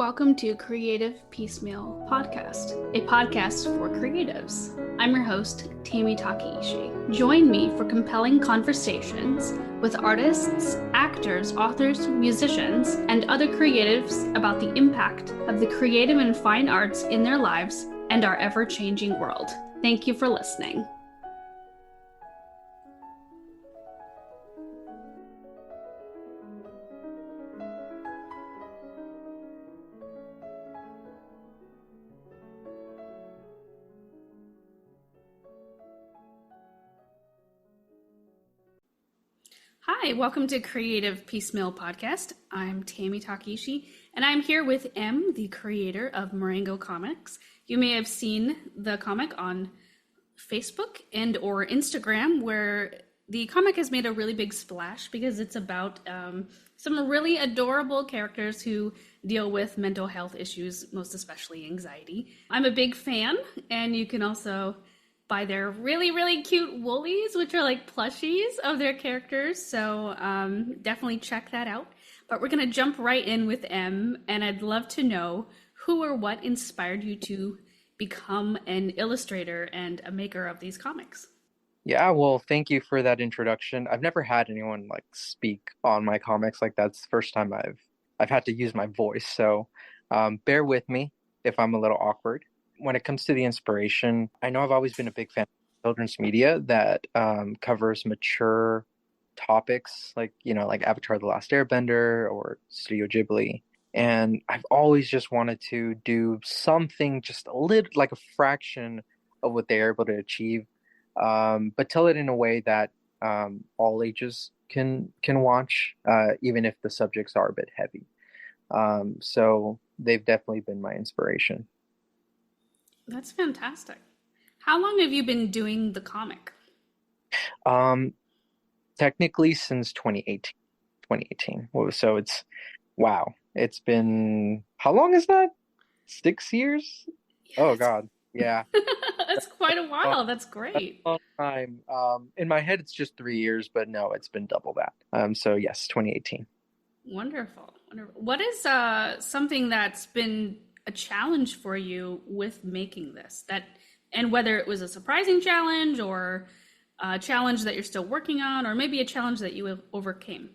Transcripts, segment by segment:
Welcome to Creative Piecemeal Podcast, a podcast for creatives. I'm your host, Tammy Takeishi. Join me for compelling conversations with artists, actors, authors, musicians, and other creatives about the impact of the creative and fine arts in their lives and our ever-changing world. Thank you for listening. Hi, welcome to Creative Piecemeal Podcast. I'm Tammy Takeishi, and I'm here with M, the creator of Marengo Comics. You may have seen the comic on Facebook and or Instagram, where the comic has made a really big splash because it's about some really adorable characters who deal with mental health issues, most especially anxiety. I'm a big fan, and you can also buy their really, really cute woolies, which are like plushies of their characters. So definitely check that out. But we're going to jump right in with M, and I'd love to know who or what inspired you to become an illustrator and a maker of these comics. Yeah, well, thank you for that introduction. I've never had anyone like speak on my comics. Like that's the first time I've had to use my voice. So bear with me if I'm a little awkward. When it comes to the inspiration, I know I've always been a big fan of children's media that covers mature topics like Avatar: The Last Airbender or Studio Ghibli. And I've always just wanted to do something just a little, like a fraction of what they're able to achieve, but tell it in a way that all ages can watch, even if the subjects are a bit heavy. So they've definitely been my inspiration. That's fantastic. How long have you been doing the comic? Technically since 2018. So it's been, how long is that? 6 years? Yeah, Oh God. Yeah. That's quite a while. That's great. That's a long time. In my head, it's just 3 years, but no, it's been double that. So yes, 2018. Wonderful. What is something that's been a challenge for you with making this, and whether it was a surprising challenge or a challenge that you're still working on, or maybe a challenge that you overcame?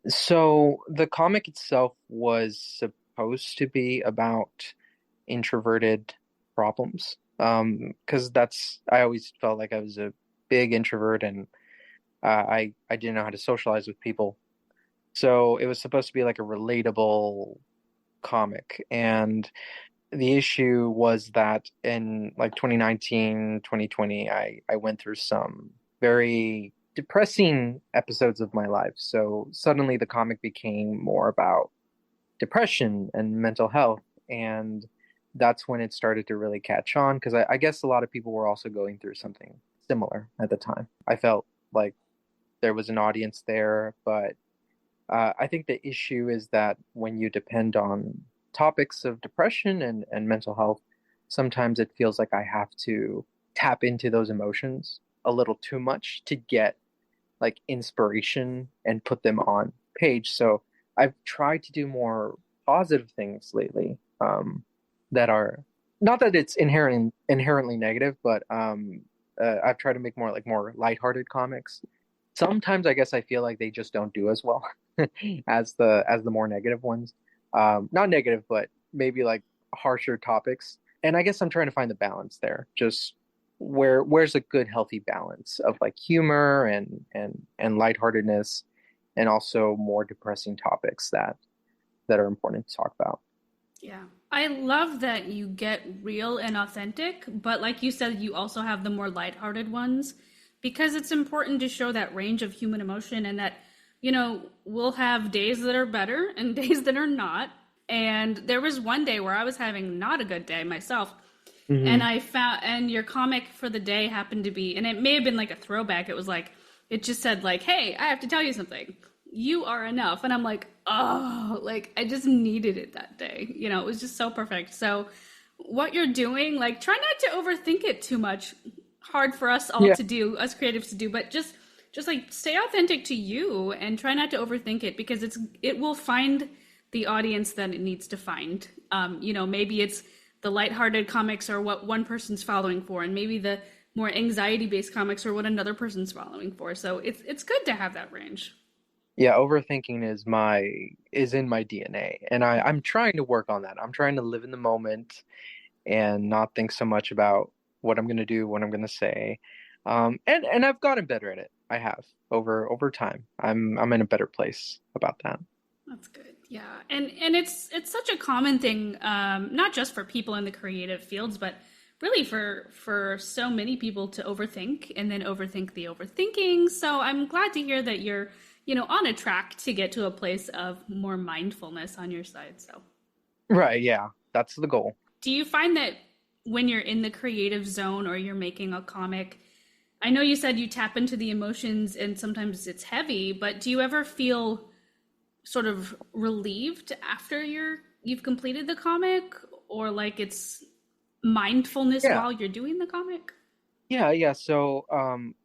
So the comic itself was supposed to be about introverted problems. Because I always felt like I was a big introvert, and I didn't know how to socialize with people. So it was supposed to be like a relatable comic. And the issue was that in like 2019, 2020, I went through some very depressing episodes of my life. So suddenly the comic became more about depression and mental health. And that's when it started to really catch on, because I guess a lot of people were also going through something similar at the time. I felt like there was an audience there, but I think the issue is that when you depend on topics of depression and mental health, sometimes it feels like I have to tap into those emotions a little too much to get like inspiration and put them on page. So I've tried to do more positive things lately, that are not that it's inherently negative, but I've tried to make more lighthearted comics. Sometimes I guess I feel like they just don't do as well as the more negative ones. Not negative, but maybe like harsher topics. And I guess I'm trying to find the balance there. Just where's a good healthy balance of like humor and lightheartedness, and also more depressing topics that are important to talk about. Yeah. I love that you get real and authentic, but like you said, you also have the more lighthearted ones, because it's important to show that range of human emotion, and that, we'll have days that are better and days that are not. And there was one day where I was having not a good day myself. Mm-hmm. And your comic for the day happened to be, and it may have been like a throwback. It was like, it just said like, hey, I have to tell you something. You are enough. And I'm like, oh, like I just needed it that day. It was just so perfect. So what you're doing, like, try not to overthink it too much. Hard for us all to do, us creatives to do, but just like stay authentic to you and try not to overthink it, because it will find the audience that it needs to find. Maybe it's the lighthearted comics are what one person's following for, and maybe the more anxiety-based comics are what another person's following for. So it's good to have that range. Yeah, overthinking is in my DNA, and I'm trying to work on that. I'm trying to live in the moment and not think so much about what I'm going to do, what I'm going to say. And I've gotten better at it. I have over time. I'm in a better place about that. That's good. Yeah, and it's such a common thing, not just for people in the creative fields, but really for so many people to overthink and then overthink the overthinking. So I'm glad to hear that you're on a track to get to a place of more mindfulness on your side. So, Right, yeah. That's the goal. do you find that when you're in the creative zone or you're making a comic, I know you said you tap into the emotions and sometimes it's heavy, but do you ever feel sort of relieved after you've completed the comic, or like it's mindfulness Yeah. while you're doing the comic? Yeah. So,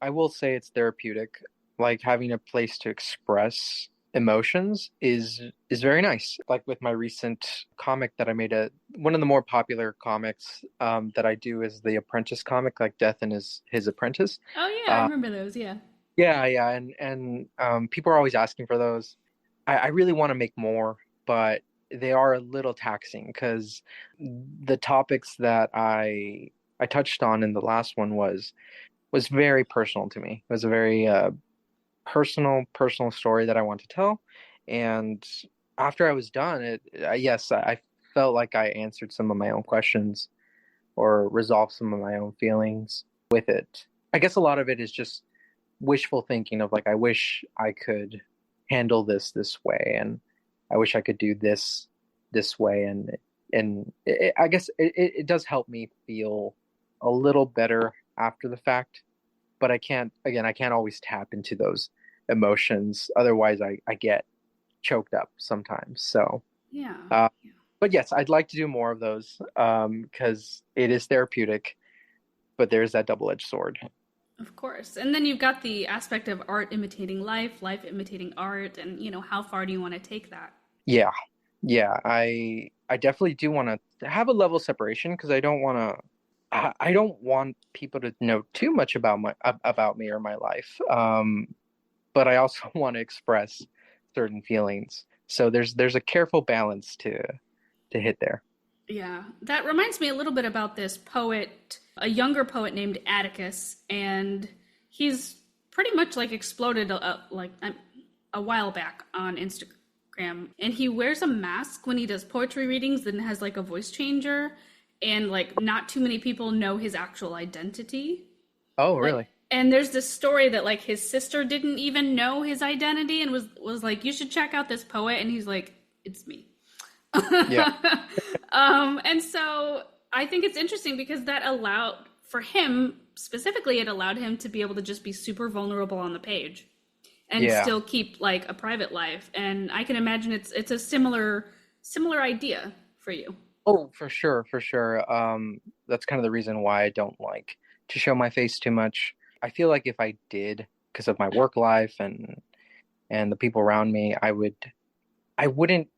I will say it's therapeutic. Like having a place to express emotions is very nice. Like with my recent comic that I made, a one of the more popular comics that I do is the Apprentice comic, like Death and his Apprentice. Oh yeah, I Uh, remember those. Yeah. yeah, and people are always asking for those. I really want to make more, but they are a little taxing because the topics that I touched on in the last one was very personal to me. It was a very personal story that I want to tell. And after I was done, yes, I felt like I answered some of my own questions or resolved some of my own feelings with it. I guess a lot of it is just wishful thinking of like I wish I could handle this way, and I wish I could do this way, and I guess it does help me feel a little better after the fact, but I can't always tap into those emotions, otherwise I get choked up sometimes. So Yeah. uh, but yes, I'd like to do more of those because it is therapeutic, but there's that double-edged sword. Of course. And then you've got the aspect of art imitating life, life imitating art, and how far do you want to take that? Yeah, yeah, I definitely do want to have a level separation because I don't want people to know too much about me or my life. But I also want to express certain feelings. So there's a careful balance to hit there. Yeah, that reminds me a little bit about this poet, a younger poet named Atticus, and he's pretty much like exploded a while back on Instagram, and he wears a mask when he does poetry readings, then has like a voice changer, and like not too many people know his actual identity. Oh, Like, really? and there's this story that like his sister didn't even know his identity and was like, you should check out this poet, and he's like, it's me. Yeah. And so I think it's interesting because that allowed for him specifically, it allowed him to be able to just be super vulnerable on the page and Yeah. still keep like a private life. And I can imagine it's a similar idea for you. Oh, for sure, for sure. That's kind of the reason why I don't like to show my face too much. I feel like if I did, because of my work life and the people around me, I wouldn't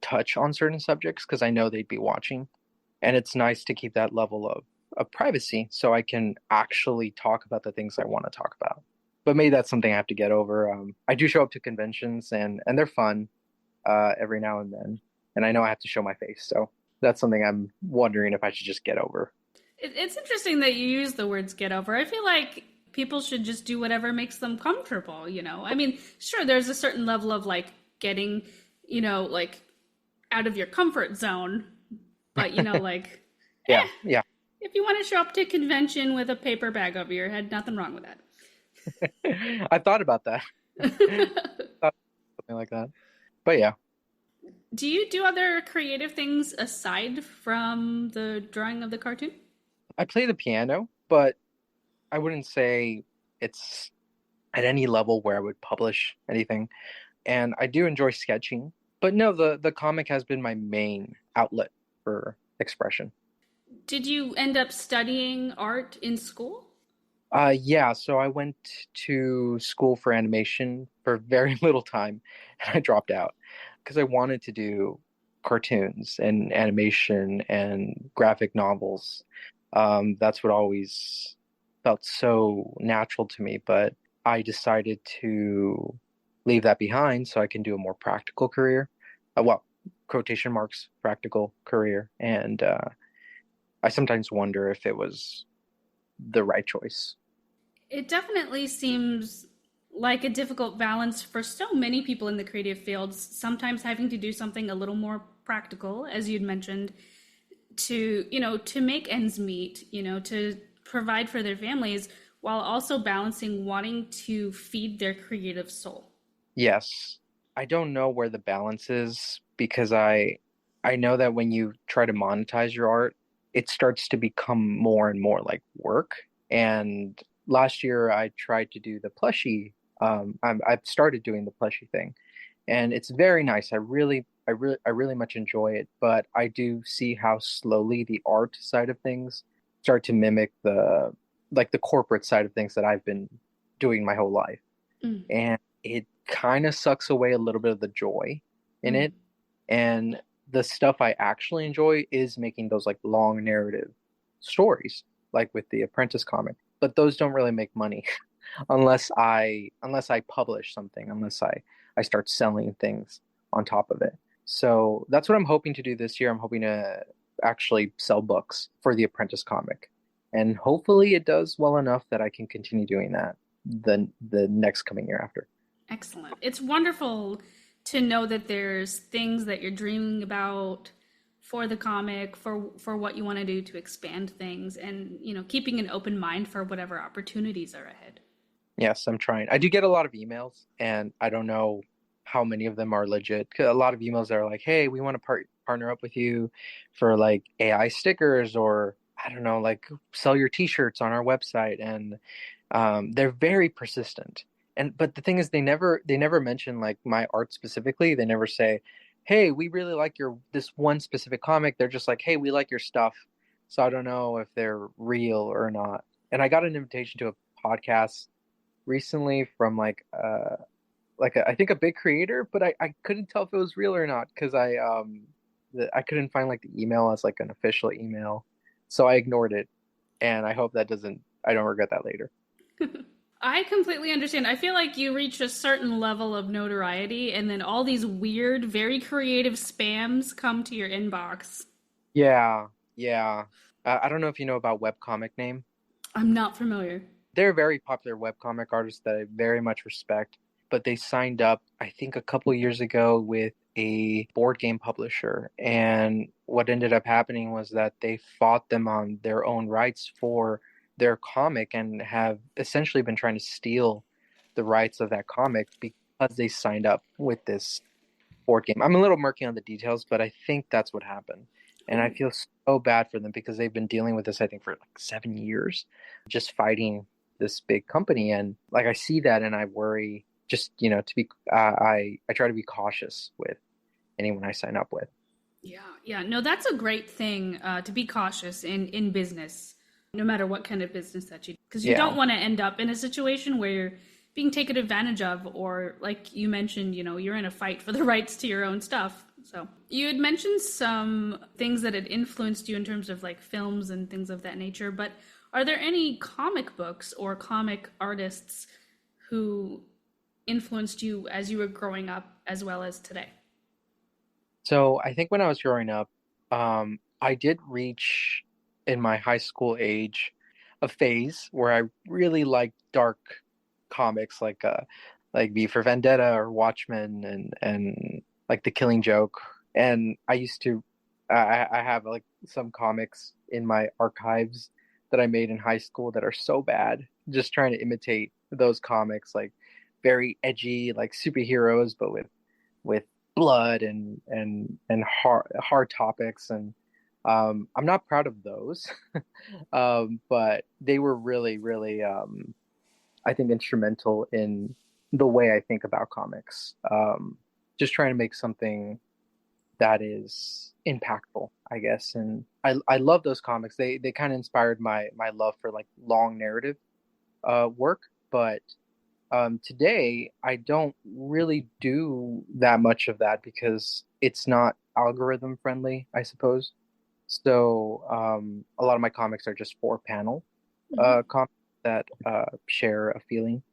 touch on certain subjects because I know they'd be watching. And it's nice to keep that level of privacy so I can actually talk about the things I want to talk about. But maybe that's something I have to get over. I do show up to conventions and they're fun every now and then. And I know I have to show my face. So that's something I'm wondering if I should just get over. It's interesting that you use the words get over. I feel like people should just do whatever makes them comfortable. I mean, sure, there's a certain level of like getting, like out of your comfort zone, but like, Yeah, yeah. if you want to show up to a convention with a paper bag over your head, nothing wrong with I thought about that. that. Thought something like that. But yeah, Do you do other creative things aside from the drawing of the cartoon? I play the piano, but I wouldn't say it's at any level where I would publish anything. And I do enjoy sketching, but no, the comic has been my main outlet for expression. Did you end up studying art in school? Yeah, so I went to school for animation for very little time and I dropped out. because I wanted to do cartoons and animation and graphic novels. That's what always felt so natural to me, but I decided to leave that behind so I can do a more practical career. Well, quotation marks, practical career. And I sometimes wonder if it was the right choice. It definitely seems like a difficult balance for so many people in the creative fields, sometimes having to do something a little more practical, as you'd mentioned, to, to make ends meet, to provide for their families while also balancing wanting to feed their creative soul. Yes, I don't know where the balance is because I know that when you try to monetize your art, it starts to become more and more like work. And last year I tried to do the plushie. I've started doing the plushie thing, and it's very nice. I really much enjoy it, but I do see how slowly the art side of things start to mimic the corporate side of things that I've been doing my whole life. Mm, And it kind of sucks away a little bit of the joy in mm. it. And the stuff I actually enjoy is making those like long narrative stories, like with the Apprentice comic. But those don't really make money unless I publish something, unless I start selling things on top of it. So that's what I'm hoping to do this year. I'm hoping to actually sell books for the Apprentice comic. And hopefully it does well enough that I can continue doing that the next coming year after. Excellent. It's wonderful to know that there's things that you're dreaming about for the comic, for what you want to do to expand things, and keeping an open mind for whatever opportunities are ahead. Yes, I'm trying. I do get a lot of emails, and I don't know how many of them are legit. 'Cause a lot of emails are like, "Hey, we want to partner up with you for like AI stickers, or I don't know, like sell your t-shirts on our website." And they're very persistent. And but the thing is, they never mention like my art specifically. They never say, "Hey, we really like your this one specific comic." They're just like, "Hey, we like your stuff." So I don't know if they're real or not. And I got an invitation to a podcast recently from I think a big creator, but I couldn't tell if it was real or not because I couldn't find like the email as like an official email, so I ignored it, and I don't regret that later. I completely understand. I feel like you reach a certain level of notoriety, and then all these weird, very creative spams come to your inbox. Yeah, yeah. I don't know if you know about Webcomic Name. I'm not familiar. They're a very popular webcomic artist that I very much respect, but they signed up, I think, a couple years ago with a board game publisher. And what ended up happening was that they fought them on their own rights for their comic and have essentially been trying to steal the rights of that comic because they signed up with this board game. I'm a little murky on the details, but I think that's what happened. And I Oh, feel so bad for them because they've been dealing with this, I think, for like 7 years, just fighting this big company. And like I see that and I worry just, to be, I try to be cautious with anyone I sign up with. yeah, yeah. No, that's a great thing to be cautious in business, no matter what kind of business that you do, because you don't Yeah. want to end up in a situation where you're being taken advantage of, or like you mentioned, you're in a fight for the rights to your own stuff. So you had mentioned some things that had influenced you in terms of like films and things of that nature, but are there any comic books or comic artists who influenced you as you were growing up as well as today? So I think when I was growing up, I did reach in my high school age a phase where I really liked dark comics like V for Vendetta or Watchmen and like The Killing Joke. And I used to I have like some comics in my archives that I made in high school that are so bad, just trying to imitate those comics, like very edgy, like superheroes, but with blood and hard topics. And I'm not proud of those, but they were really I think instrumental in the way I think about comics. Just trying to make something that is impactful, I guess. And I love those comics. They kind of inspired my love for like long narrative work, but Today, I don't really do that much of that because it's not algorithm friendly, I suppose. So a lot of my comics are just four panel Hmm. comics that share a feeling.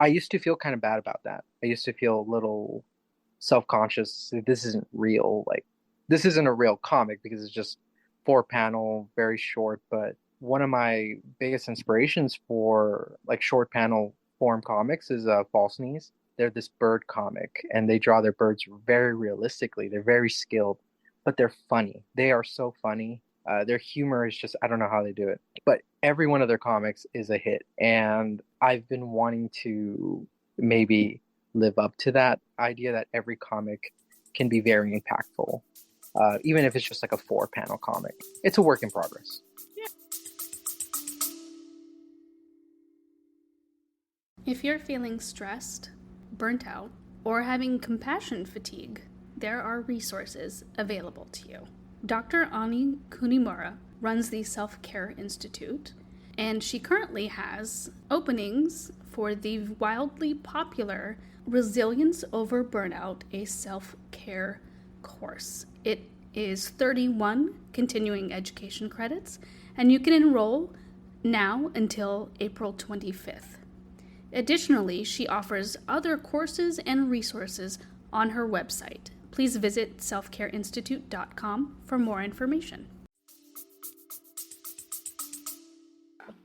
I used to feel kind of bad about that. I used to feel a little self-conscious. This isn't real. Like this isn't a real comic because it's just four panel, very short. But one of my biggest inspirations for like short panel form comics is False Knees. They're this bird comic, and they draw their birds very realistically. They're very skilled, but they're funny. They are so funny. Their humor is just, I don't know how they do it, but every one of their comics is a hit. And I've been wanting to maybe live up to that idea that every comic can be very impactful, even if it's just like a four panel comic. It's a work in progress. If you're feeling stressed, burnt out, or having compassion fatigue, there are resources available to you. Dr. Ani Kunimura runs the Self Care Institute, and she currently has openings for the wildly popular Resilience Over Burnout, a self care course. It is 31 continuing education credits, and you can enroll now until April 25th. Additionally, she offers other courses and resources on her website. Please visit selfcareinstitute.com for more information.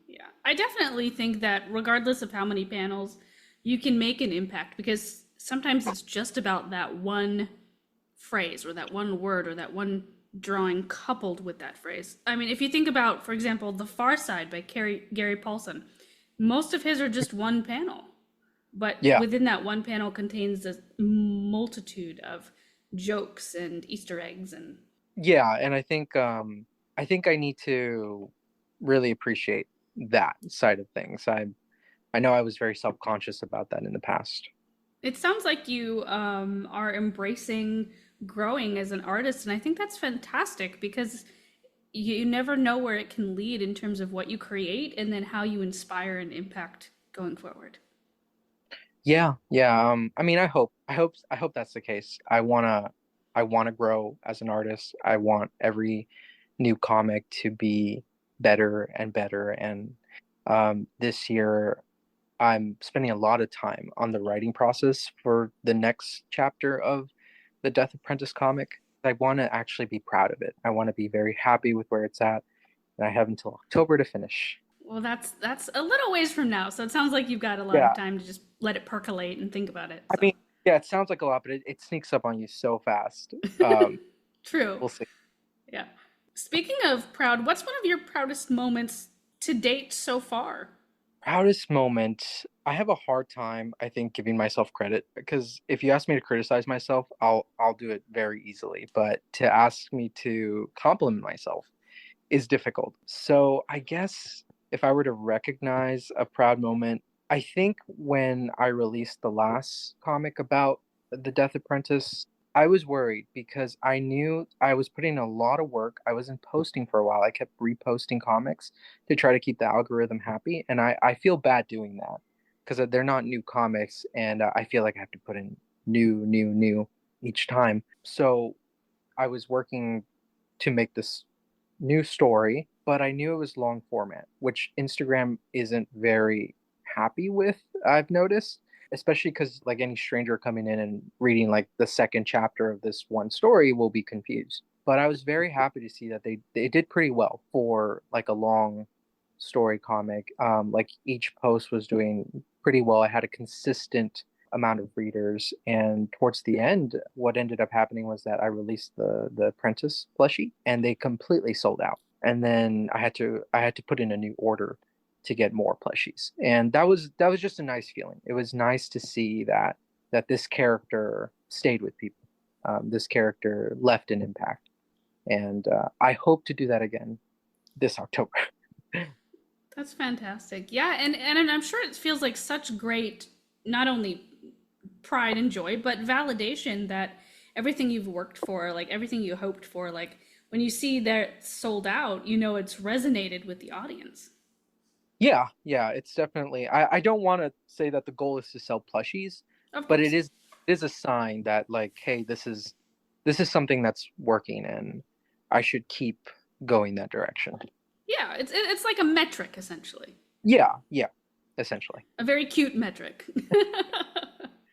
Yeah, I definitely think that regardless of how many panels, you can make an impact because sometimes it's just about that one phrase or that one word or that one drawing coupled with that phrase. I mean, if you think about, for example, The Far Side by Gary Paulson, most of his are just one panel, but Yeah, within that one panel contains a multitude of jokes and Easter eggs and yeah, and I think I need to really appreciate that side of things. I know I was very self-conscious about that in the past. it sounds like you are embracing growing as an artist, and I think that's fantastic because you never know where it can lead in terms of what you create and then how you inspire and impact going forward. Yeah, yeah. I mean, I hope that's the case. I wanna grow as an artist. I want every new comic to be better and better. And this year, I'm spending a lot of time on the writing process for the next chapter of the Death Apprentice comic. I want to actually be proud of it. I want to be very happy with where it's at, and I have until October to finish. Well, that's a little ways from now, so it sounds like you've got a lot of Yeah, time to just let it percolate and think about it. I So, mean, yeah, it sounds like a lot, but it sneaks up on you so fast. Um, true. we'll see. Yeah. Speaking of proud, what's one of your proudest moments to date so far? Proudest moment. I have a hard time, I think, giving myself credit because if you ask me to criticize myself, I'll do it very easily. But to ask me to compliment myself is difficult. So I guess if I were to recognize a proud moment, I think when I released the last comic about the Death Apprentice, I was worried because I knew I was putting a lot of work. I wasn't posting for a while. I kept reposting comics to try to keep the algorithm happy. And I feel bad doing that because they're not new comics. And I feel like I have to put in new each time. So I was working to make this new story, but I knew it was long format, which Instagram isn't very happy with, I've noticed, especially because like any stranger coming in and reading like the second chapter of this one story will be confused. But I was very happy to see that they did pretty well for like a long story comic. Like each post was doing pretty well. I had a consistent amount of readers, and towards the end, what ended up happening was that I released the Apprentice plushie, and they completely sold out. And then I had to put in a new order to get more plushies, and that was just a nice feeling. It was nice to see that this character stayed with people. This character left an impact, and I hope to do that again this October. That's fantastic. Yeah, and I'm sure it feels like such great not only pride and joy, but validation that everything you've worked for, like everything you hoped for, like when you see that it's sold out, you know it's resonated with the audience. Yeah, it's definitely. I don't want to say that the goal is to sell plushies, Of but course. it is a sign that like, hey, this is something that's working, and I should keep going that direction. Yeah, it's like a metric essentially. Yeah, yeah, essentially. A very cute metric.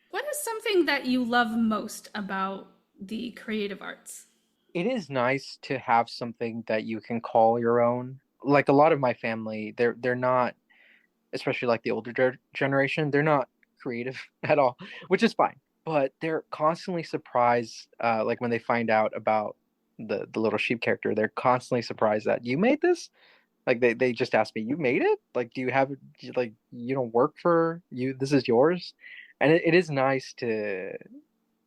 What is something that you love most about the creative arts? It is nice to have something that you can call your own. Like a lot of my family, they're not, especially like the older generation, they're not creative at all, which is fine. But they're constantly surprised, like when they find out about the little sheep character, they're constantly surprised that you made this. Like they just ask me, you made it? Like, do you have like you don't work for you? This is yours, and it is nice to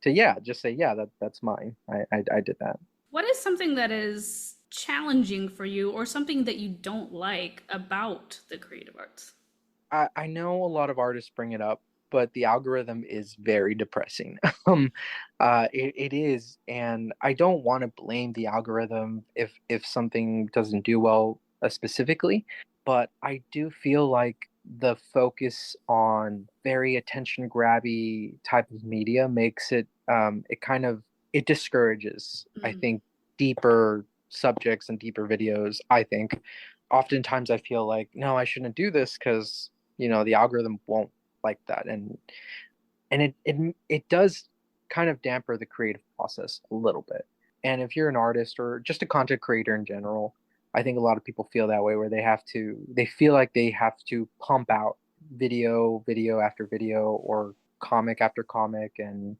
yeah, just say yeah, that's mine. I did that. What is something that is challenging for you or something that you don't like about the creative arts? I know a lot of artists bring it up, but the algorithm is very depressing. It is, and I don't want to blame the algorithm if something doesn't do well specifically, but I do feel like the focus on very attention grabby type of media makes it it kind of it discourages, I Mm. think, deeper subjects and deeper videos, I think. Oftentimes I feel like, no, I shouldn't do this because the algorithm won't like that, and it does kind of damper the creative process a little bit. And if you're an artist or just a content creator in general, I think a lot of people feel that way, where they feel like they have to pump out video after video, or comic after comic, and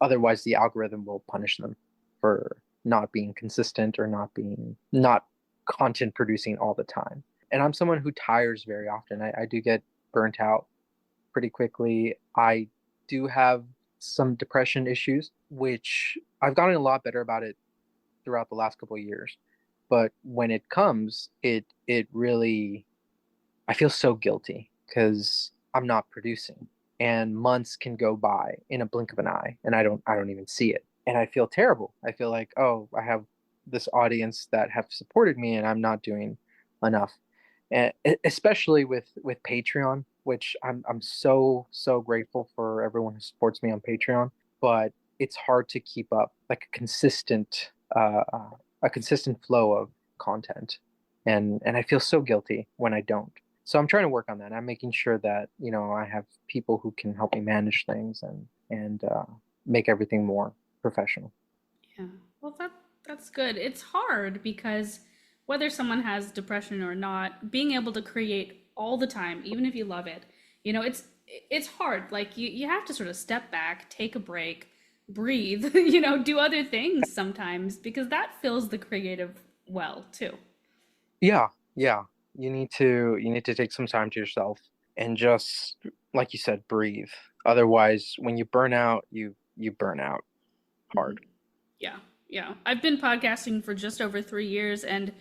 otherwise the algorithm will punish them for not being consistent, or not content producing all the time. And I'm someone who tires very often. I do get burnt out pretty quickly. I do have some depression issues, which I've gotten a lot better about it throughout the last couple of years. But when it comes, it really, I feel so guilty because I'm not producing, and months can go by in a blink of an eye, and I don't even see it, and I feel terrible. I feel like, oh, I have this audience that have supported me, and I'm not doing enough, and especially with Patreon, which I'm so grateful for everyone who supports me on Patreon, but it's hard to keep up like a consistent flow of content, and I feel so guilty when I don't. So I'm trying to work on that. I'm making sure that I have people who can help me manage things, and make everything more professional. Yeah. Well, that's good. It's hard because whether someone has depression or not, being able to create all the time, even if you love it, it's hard. Like you have to sort of step back, take a break, breathe, do other things sometimes because that fills the creative well too. Yeah, yeah. You need to take some time to yourself, and just, like you said, breathe. Otherwise, when you burn out, you burn out Hmm. hard. Yeah. Yeah. I've been podcasting for just over 3 years and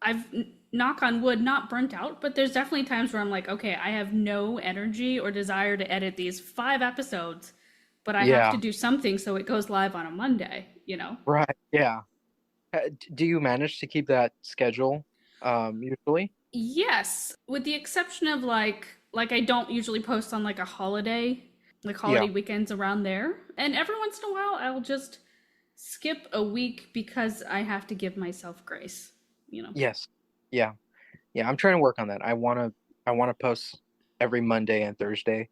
I've knock on wood not burnt out, but there's definitely times where I'm like, okay, I have no energy or desire to edit these 5 episodes, but I have to Yeah, do something so it goes live on a Monday. right. Yeah. Do you manage to keep that schedule usually? Yes, with the exception of like I don't usually post on like a holiday, like holiday Yeah. weekends around there. And every once in a while I'll just skip a week because I have to give myself grace. Yes. Yeah. Yeah, I'm trying to work on that. I want to post every Monday and Thursday,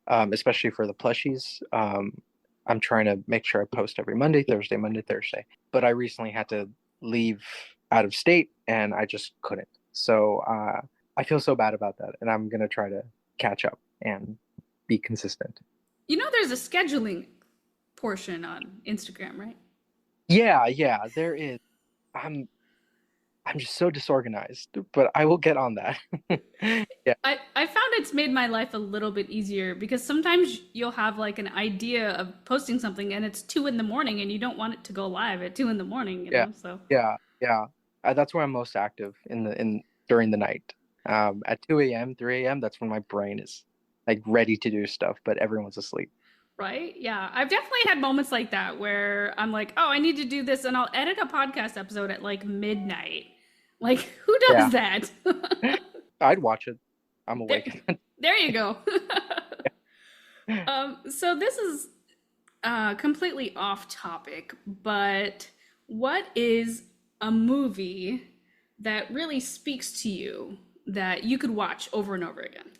especially for the plushies. I'm trying to make sure I post every Monday, Thursday, Monday, Thursday. But I recently had to leave out of state, and I just couldn't. So I feel so bad about that, and I'm gonna try to catch up and be consistent. There's a scheduling portion on Instagram, right? Yeah, yeah, there is. I'm I'm just so disorganized, but I will get on that. Yeah, I found it's made my life a little bit easier because sometimes you'll have like an idea of posting something and it's 2 in the morning and you don't want it to go live at 2 in the morning, yeah, so yeah. That's where I'm most active in during the night. At 2 a.m., 3 a.m., that's when my brain is like ready to do stuff, but everyone's asleep. right? Yeah. I've definitely had moments like that where I'm like, oh, I need to do this and I'll edit a podcast episode at like midnight. Like, who Yeah, does that? I'd watch it. I'm There, awake. there you go. So this is completely off topic, but what is a movie that really speaks to you that you could watch over and over again?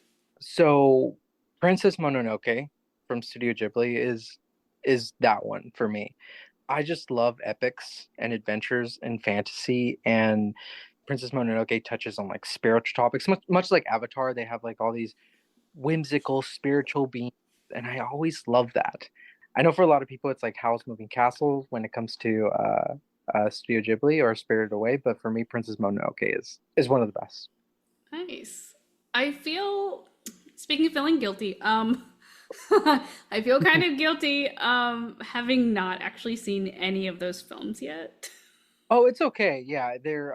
So, Princess Mononoke from Studio Ghibli is that one for me. I just love epics and adventures and fantasy, and Princess Mononoke touches on like spiritual topics, much like Avatar. They have like all these whimsical spiritual beings, and I always love that. I know for a lot of people, it's like Howl's Moving Castle when it comes to Studio Ghibli or Spirited Away, but for me, Princess Mononoke is one of the best. Nice. I feel, speaking of feeling guilty, I feel kind of guilty having not actually seen any of those films yet. Oh, it's okay. Yeah, they're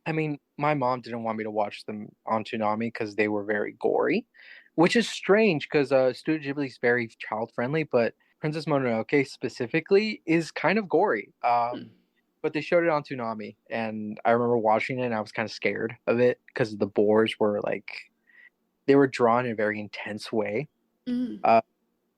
I mean, my mom didn't want me to watch them on Toonami because they were very gory, which is strange because Studio Ghibli is very child friendly, but Princess Mononoke specifically is kind of gory. Hmm. But they showed it on Toonami, and I remember watching it, and I was kind of scared of it because the boars were like they were drawn in a very intense way. Mm, Uh,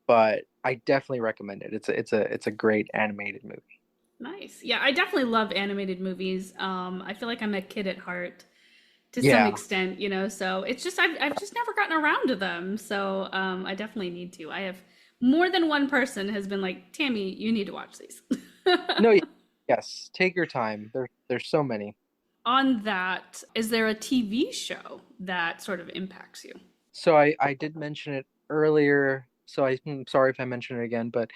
but I definitely recommend it. It's a great animated movie. nice. Yeah, I definitely love animated movies. I feel like I'm a kid at heart to some Yeah. extent, you know, so it's just I've just never gotten around to them. So I definitely need to. I have more than one person has been like, Tammy, you need to watch these. No, yes. Take your time. There's so many. On that, is there a TV show that sort of impacts you? So I did mention it earlier, so I'm sorry if I mention it again, but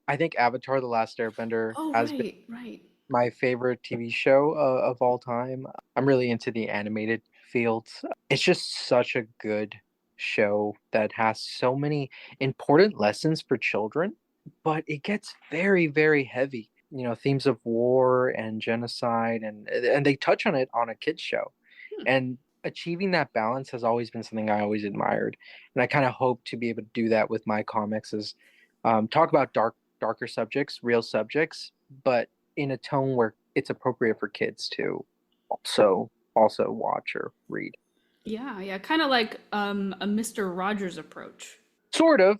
I think Avatar: The Last Airbender Oh, has been right, right. my favorite TV show of all time. I'm really into the animated fields. It's just such a good show that has so many important lessons for children, but it gets very, very heavy. You know, themes of war and genocide, and they touch on it on a kids show. Hmm. And achieving that balance has always been something I always admired, and I kind of hope to be able to do that with my comics. Is talk about darker subjects, real subjects, but in a tone where it's appropriate for kids to also watch or read. Yeah, yeah, kind of like a Mr. Rogers approach. Sort of.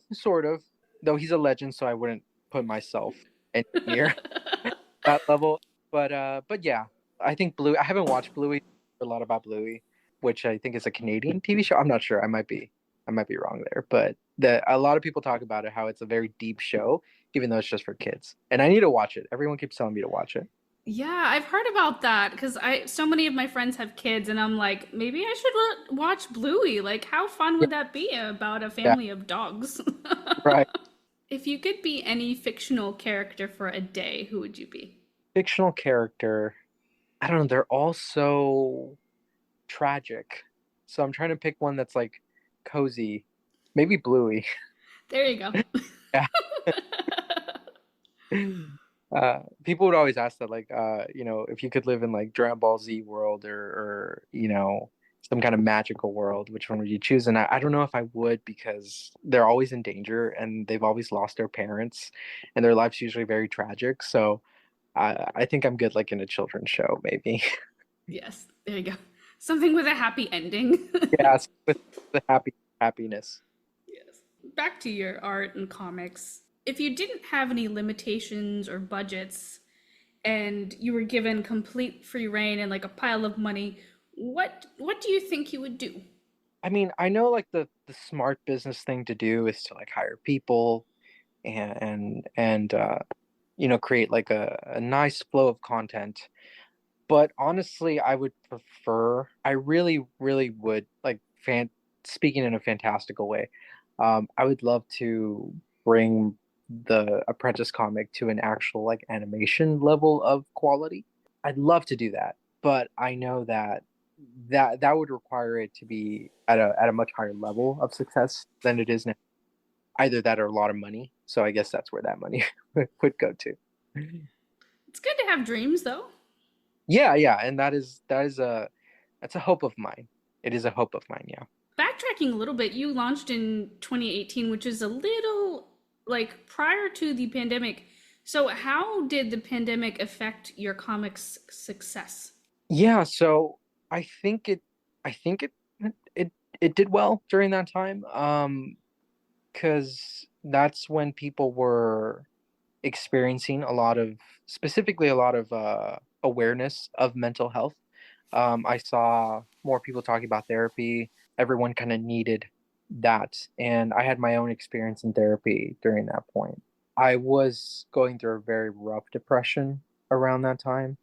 Though he's a legend, so I wouldn't put myself anywhere near that level. But yeah, I think Blue. I haven't watched Bluey. A lot about Bluey, which I think is a Canadian TV show. I'm not sure. I might be wrong there. But a lot of people talk about it how it's a very deep show, even though it's just for kids. And I need to watch it. Everyone keeps telling me to watch it. Yeah, I've heard about that because I so many of my friends have kids, and I'm like, maybe I should watch Bluey. Like, how fun Yeah, would that be about a yeah, family of dogs? right. If you could be any fictional character for a day, who would you be? Fictional character. I don't know. They're all so tragic. So I'm trying to pick one that's like cozy. Maybe Bluey. There you go. Yeah. People would always ask that, like, if you could live in like Dragon Ball Z world or some kind of magical world, which one would you choose? And I don't know if I would because they're always in danger and they've always lost their parents and their life's usually very tragic. So I think I'm good like in a children's show, maybe. Yes, there you go. Something with a happy ending. Yes, with the happiness. Yes. Back to your art and comics. If you didn't have any limitations or budgets and you were given complete free reign and like a pile of money, what do you think you would do? I mean, I know like the smart business thing to do is to like hire people and create like a nice flow of content. But honestly, I would prefer, I really, really would like speaking in a fantastical way. I would love to bring the Apprentice comic to an actual like animation level of quality. I'd love to do that, but I know that would require it to be at a much higher level of success than it is now. Either that or a lot of money. So I guess that's where that money would go to. It's good to have dreams though. Yeah, yeah, and that's a hope of mine. It is a hope of mine, yeah. Backtracking a little bit, you launched in 2018, which is a little like prior to the pandemic. So, how did the pandemic affect your comics success? Yeah, so I think it. I think it it did well during that time. Because that's when people were experiencing a lot of, specifically a lot of awareness of mental health. I saw more people talking about therapy. Everyone kind of needed that. And I had my own experience in therapy during that point. I was going through a very rough depression around that time.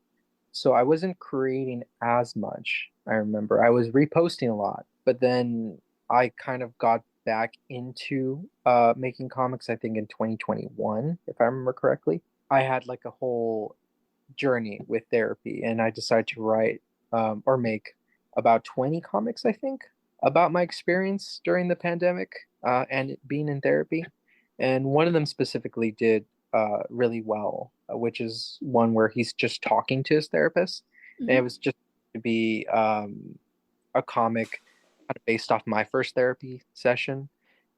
So I wasn't creating as much. I remember I was reposting a lot, but then I kind of got back into making comics, I think in 2021, if I remember correctly. I had like a whole journey with therapy, and I decided to write or make about 20 comics, I think, about my experience during the pandemic and being in therapy. And one of them specifically did really well, which is one where he's just talking to his therapist. And it Hmm. was just to be a comic kind of based off my first therapy session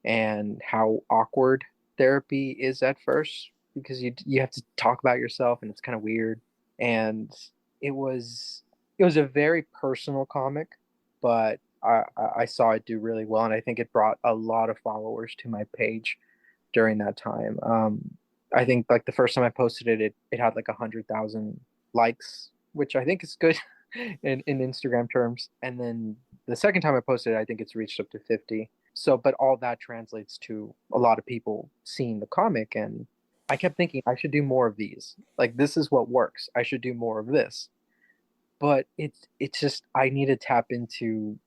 and how awkward therapy is at first because you have to talk about yourself and it's kind of weird. And it was it was a very personal comic, but I saw it do really well, and I think it brought a lot of followers to my page during that time. I think like the first time I posted it, it had like 100,000 likes, which I think is good in Instagram terms. And then the second time I posted it, I think it's reached up to 50. So, but all that translates to a lot of people seeing the comic, and I kept thinking I should do more of these. Like this is what works. I should do more of this. But it's just I need to tap into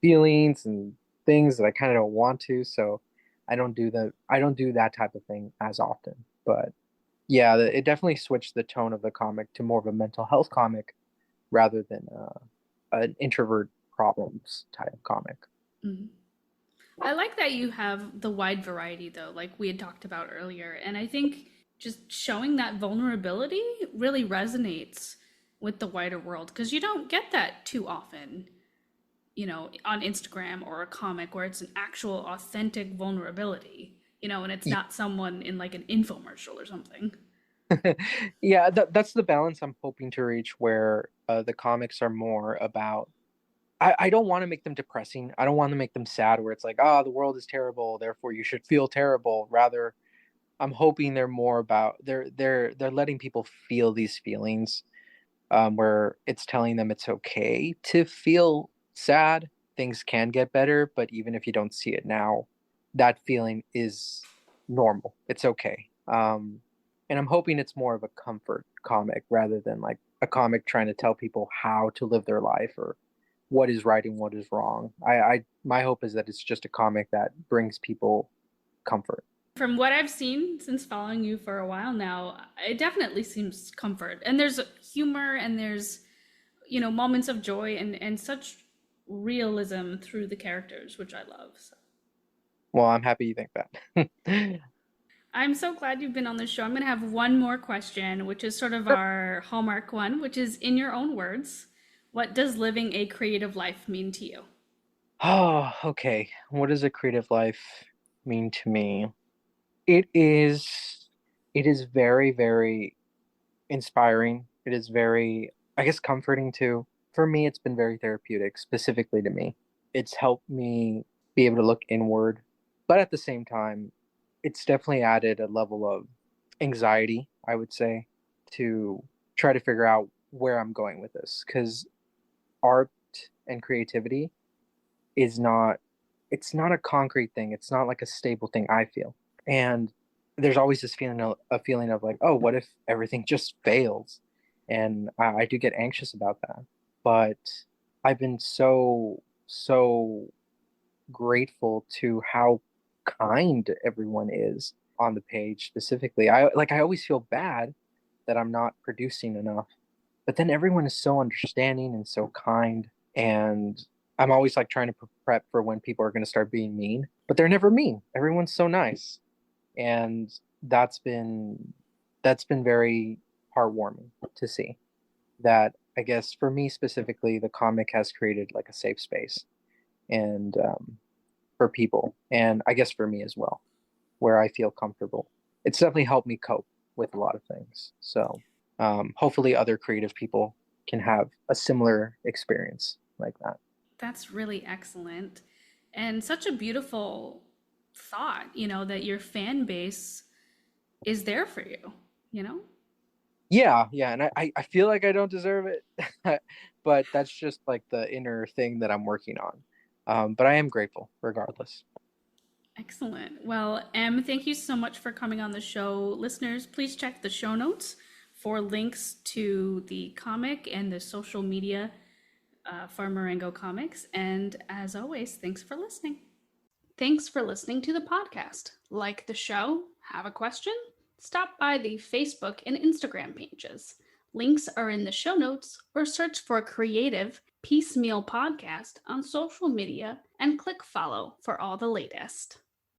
feelings and things that I kind of don't want to, so I don't do that type of thing as often. But yeah, it definitely switched the tone of the comic to more of a mental health comic rather than an introvert problems type comic. Hmm. I like that you have the wide variety, though, like we had talked about earlier. And I think just showing that vulnerability really resonates with the wider world because you don't get that too often, on Instagram or a comic where it's an actual authentic vulnerability, and it's not someone in like an infomercial or something. Yeah, that's the balance I'm hoping to reach where the comics are more about. I don't want to make them depressing. I don't want to make them sad where it's like, ah, the world is terrible, therefore you should feel terrible. Rather, I'm hoping they're more about they're letting people feel these feelings, where it's telling them it's okay to feel sad. Things can get better, but even if you don't see it now, that feeling is normal. It's okay. And I'm hoping it's more of a comfort comic rather than like a comic trying to tell people how to live their life or what is right and what is wrong. I my hope is that it's just a comic that brings people comfort. From what I've seen since following you for a while now, it definitely seems comfort. And there's humor and there's, moments of joy and such realism through the characters, which I love. So Well, I'm happy you think that. I'm so glad you've been on the show. I'm going to have one more question, which is sort of our hallmark one, which is in your own words, what does living a creative life mean to you? Oh, okay. What does a creative life mean to me? It is it is very, very inspiring. It is very, I guess, comforting too. For me, it's been very therapeutic, specifically to me. It's helped me be able to look inward, but at the same time, it's definitely added a level of anxiety, I would say, to try to figure out where I'm going with this. Because art and creativity is not it's not a concrete thing. It's not like a stable thing, I feel. And there's always this feeling of a feeling of like, oh, what if everything just fails? And I do get anxious about that. But I've been so grateful to how kind everyone is on the page specifically. I always feel bad that I'm not producing enough. But then everyone is so understanding and so kind, and I'm always like trying to prep for when people are going to start being mean, but they're never mean. Everyone's so nice, and that's been that's been very heartwarming to see. That I guess for me specifically, the comic has created like a safe space and for people, and I guess for me as well, where I feel comfortable. It's definitely helped me cope with a lot of things. So hopefully, other creative people can have a similar experience like that. That's really excellent. And such a beautiful thought, that your fan base is there for you, you know? Yeah, yeah, and I feel like I don't deserve it, but that's just like the inner thing that I'm working on. But I am grateful regardless. Excellent. Well, Em, thank you so much for coming on the show. Listeners, please check the show notes for links to the comic and the social media for Marengo Comics. And as always, thanks for listening. Thanks for listening to the podcast. Like the show? Have a question? Stop by the Facebook and Instagram pages. Links are in the show notes, or search for Creative Piecemeal Podcast on social media and click follow for all the latest.